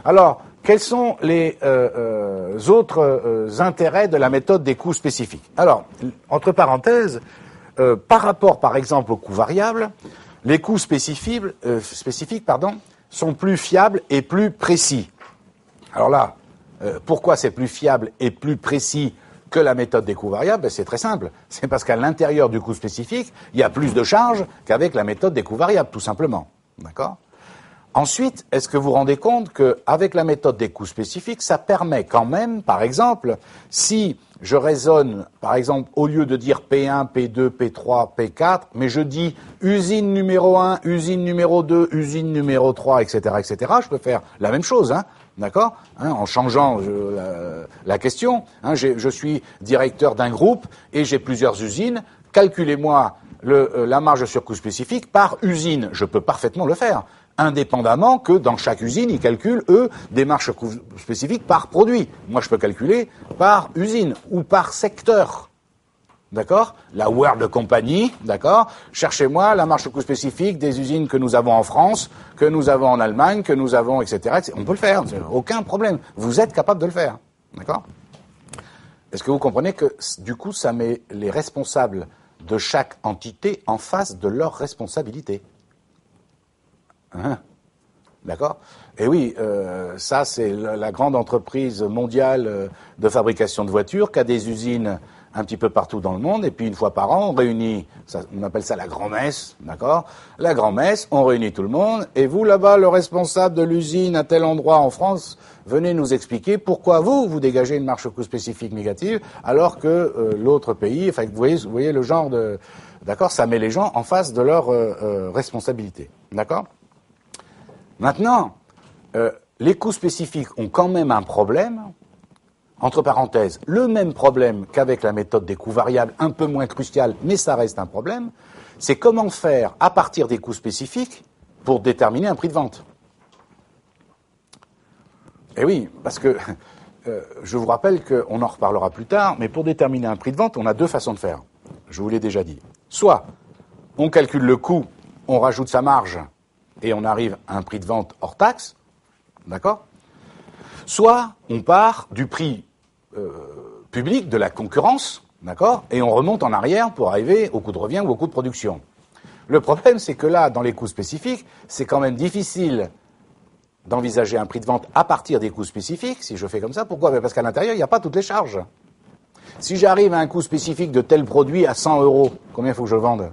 Alors, quels sont les autres intérêts de la méthode des coûts spécifiques? Alors, entre parenthèses, par rapport, par exemple, aux coûts variables, les coûts spécifiques, sont plus fiables et plus précis. Alors là, pourquoi c'est plus fiable et plus précis que la méthode des coûts variables? C'est très simple. C'est parce qu'à l'intérieur du coût spécifique, il y a plus de charges qu'avec la méthode des coûts variables, tout simplement. D'accord? Ensuite, est-ce que vous vous rendez compte qu'avec la méthode des coûts spécifiques, ça permet quand même, par exemple, si je raisonne, par exemple, au lieu de dire P1, P2, P3, P4, mais je dis usine numéro 1, usine numéro 2, usine numéro 3, etc., je peux faire la même chose, hein, d'accord, hein, en changeant la question. Hein, je suis directeur d'un groupe et j'ai plusieurs usines. Calculez-moi la marge sur coût spécifique par usine. Je peux parfaitement le faire, indépendamment que dans chaque usine, ils calculent, eux, des marges sur coût spécifiques par produit. Moi, je peux calculer par usine ou par secteur. D'accord? La World Company, d'accord? Cherchez-moi la marge sur coût spécifique des usines que nous avons en France, que nous avons en Allemagne, que nous avons, etc. On peut le faire, aucun problème. Vous êtes capable de le faire. D'accord? Est-ce que vous comprenez que, du coup, ça met les responsables de chaque entité en face de leurs responsabilités? Hein? D'accord? Et oui, ça c'est la grande entreprise mondiale de fabrication de voitures qui a des usines un petit peu partout dans le monde, et puis une fois par an, on réunit, on appelle ça la grand-messe, d'accord? La grand-messe, on réunit tout le monde, et vous là-bas, le responsable de l'usine à tel endroit en France, venez nous expliquer pourquoi vous dégagez une marge au coût spécifique négative, alors que l'autre pays, enfin vous voyez le genre de... D'accord? Ça met les gens en face de leurs responsabilités. D'accord? Maintenant, les coûts spécifiques ont quand même un problème, entre parenthèses, le même problème qu'avec la méthode des coûts variables, un peu moins crucial, mais ça reste un problème, c'est comment faire à partir des coûts spécifiques pour déterminer un prix de vente. Et oui, parce que je vous rappelle qu'on en reparlera plus tard, mais pour déterminer un prix de vente, on a deux façons de faire. Je vous l'ai déjà dit. Soit on calcule le coût, on rajoute sa marge, et on arrive à un prix de vente hors taxe, d'accord? Soit on part du prix public de la concurrence, d'accord? Et on remonte en arrière pour arriver au coût de revient ou au coût de production. Le problème, c'est que là, dans les coûts spécifiques, c'est quand même difficile d'envisager un prix de vente à partir des coûts spécifiques, si je fais comme ça. Pourquoi? Parce qu'à l'intérieur, il n'y a pas toutes les charges. Si j'arrive à un coût spécifique de tel produit à 100 €, combien il faut que je le vende?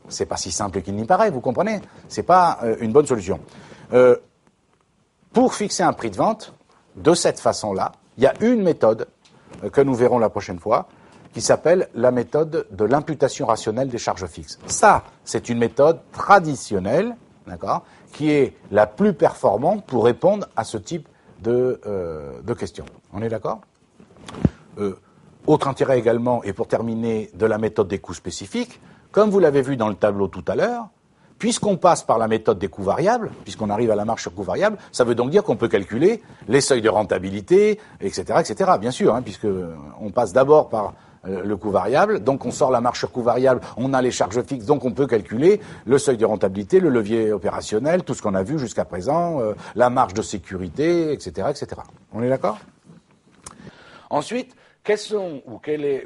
C'est pas si simple qu'il n'y paraît, vous comprenez? C'est pas une bonne solution. Pour fixer un prix de vente, de cette façon-là, il y a une méthode que nous verrons la prochaine fois, qui s'appelle la méthode de l'imputation rationnelle des charges fixes. Ça, c'est une méthode traditionnelle, d'accord, qui est la plus performante pour répondre à ce type de questions. On est d'accord? Autre intérêt également, et pour terminer, de la méthode des coûts spécifiques, comme vous l'avez vu dans le tableau tout à l'heure, puisqu'on passe par la méthode des coûts variables, puisqu'on arrive à la marge sur coûts variables, ça veut donc dire qu'on peut calculer les seuils de rentabilité, etc., bien sûr, hein, puisque on passe d'abord par le coût variable, donc on sort la marge sur coût variable, on a les charges fixes, donc on peut calculer le seuil de rentabilité, le levier opérationnel, tout ce qu'on a vu jusqu'à présent, la marge de sécurité, etc., On est d'accord? Ensuite, quels sont quel est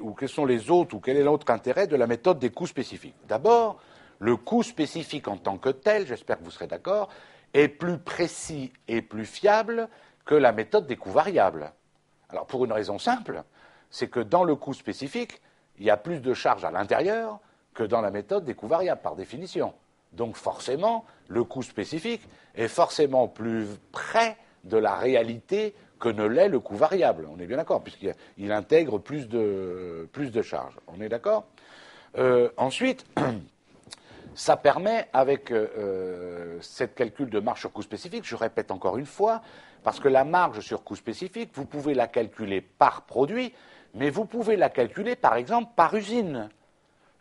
l'autre intérêt de la méthode des coûts spécifiques? D'abord, le coût spécifique en tant que tel, j'espère que vous serez d'accord, est plus précis et plus fiable que la méthode des coûts variables. Alors, pour une raison simple, c'est que dans le coût spécifique, il y a plus de charges à l'intérieur que dans la méthode des coûts variables, par définition. Donc, forcément, le coût spécifique est forcément plus près de la réalité que ne l'est le coût variable. On est bien d'accord, puisqu'il intègre plus de charges. On est d'accord? Ensuite, ça permet, avec cette calcul de marge sur coût spécifique, je répète encore une fois, parce que la marge sur coût spécifique, vous pouvez la calculer par produit, mais vous pouvez la calculer, par exemple, par usine.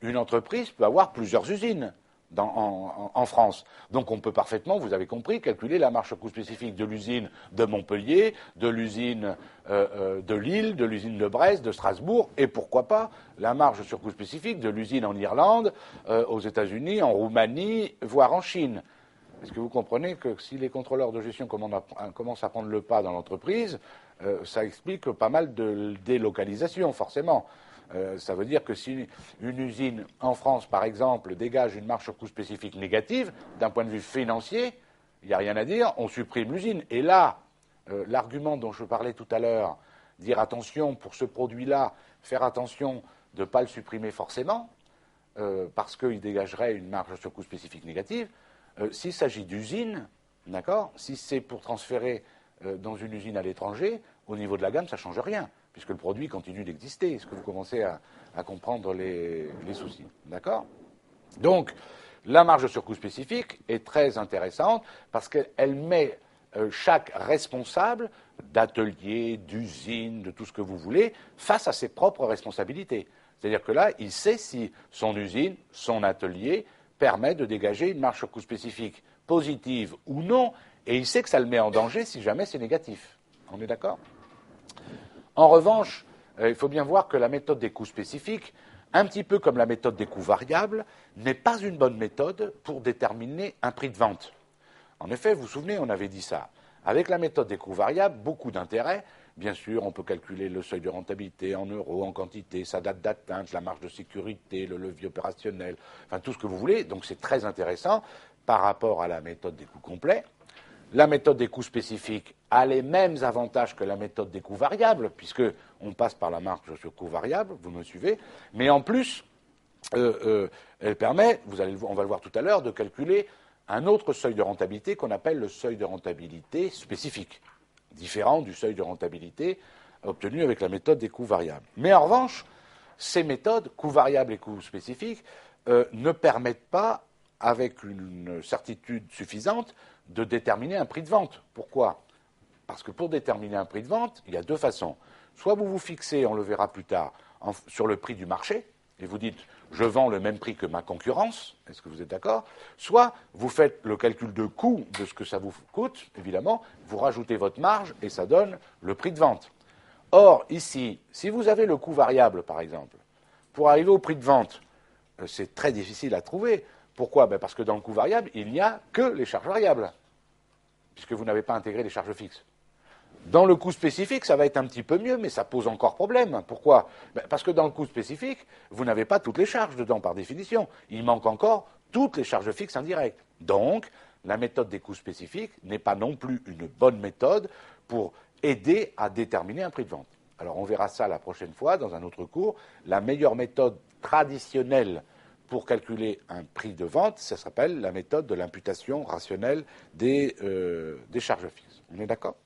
Une entreprise peut avoir plusieurs usines en France. Donc on peut parfaitement, vous avez compris, calculer la marge sur coût spécifique de l'usine de Montpellier, de l'usine de Lille, de l'usine de Brest, de Strasbourg, et pourquoi pas la marge sur coût spécifique de l'usine en Irlande, aux États-Unis, en Roumanie, voire en Chine. Est-ce que vous comprenez que si les contrôleurs de gestion commencent à prendre le pas dans l'entreprise, ça explique pas mal de délocalisation, forcément. Ça veut dire que si une usine en France, par exemple, dégage une marge sur coût spécifique négative, d'un point de vue financier, il n'y a rien à dire, on supprime l'usine. Et là, l'argument dont je parlais tout à l'heure, dire attention pour ce produit-là, faire attention de ne pas le supprimer forcément, parce qu'il dégagerait une marge sur coût spécifique négative, s'il s'agit d'usines, d'accord, si c'est pour transférer dans une usine à l'étranger, au niveau de la gamme, ça ne change rien, puisque le produit continue d'exister. Est-ce que vous commencez à comprendre les soucis? D'accord? Donc, la marge sur coût spécifique est très intéressante parce qu'elle met chaque responsable d'atelier, d'usine, de tout ce que vous voulez, face à ses propres responsabilités. C'est-à-dire que là, il sait si son usine, son atelier permet de dégager une marge sur coût spécifique positive ou non, et il sait que ça le met en danger si jamais c'est négatif. On est d'accord? En revanche, il faut bien voir que la méthode des coûts spécifiques, un petit peu comme la méthode des coûts variables, n'est pas une bonne méthode pour déterminer un prix de vente. En effet, vous vous souvenez, on avait dit ça. Avec la méthode des coûts variables, beaucoup d'intérêt. Bien sûr, on peut calculer le seuil de rentabilité en euros, en quantité, sa date d'atteinte, la marge de sécurité, le levier opérationnel, enfin tout ce que vous voulez. Donc c'est très intéressant par rapport à la méthode des coûts complets. La méthode des coûts spécifiques a les mêmes avantages que la méthode des coûts variables, puisqu'on passe par la marge sur coûts variables, vous me suivez, mais en plus, elle permet, on va le voir tout à l'heure, de calculer un autre seuil de rentabilité qu'on appelle le seuil de rentabilité spécifique, différent du seuil de rentabilité obtenu avec la méthode des coûts variables. Mais en revanche, ces méthodes, coûts variables et coûts spécifiques, ne permettent pas, avec une certitude suffisante, de déterminer un prix de vente. Pourquoi? Parce que pour déterminer un prix de vente, il y a deux façons. Soit vous vous fixez, on le verra plus tard, sur le prix du marché, et vous dites je vends le même prix que ma concurrence, est-ce que vous êtes d'accord? Soit vous faites le calcul de coût de ce que ça vous coûte, évidemment, vous rajoutez votre marge et ça donne le prix de vente. Or, ici, si vous avez le coût variable, par exemple, pour arriver au prix de vente, c'est très difficile à trouver. Pourquoi? Parce que dans le coût variable, il n'y a que les charges variables, puisque vous n'avez pas intégré les charges fixes. Dans le coût spécifique, ça va être un petit peu mieux, mais ça pose encore problème. Pourquoi? Parce que dans le coût spécifique, vous n'avez pas toutes les charges dedans, par définition. Il manque encore toutes les charges fixes indirectes. Donc, la méthode des coûts spécifiques n'est pas non plus une bonne méthode pour aider à déterminer un prix de vente. Alors, on verra ça la prochaine fois, dans un autre cours. La meilleure méthode traditionnelle pour calculer un prix de vente, ça s'appelle la méthode de l'imputation rationnelle des charges fixes. On est d'accord?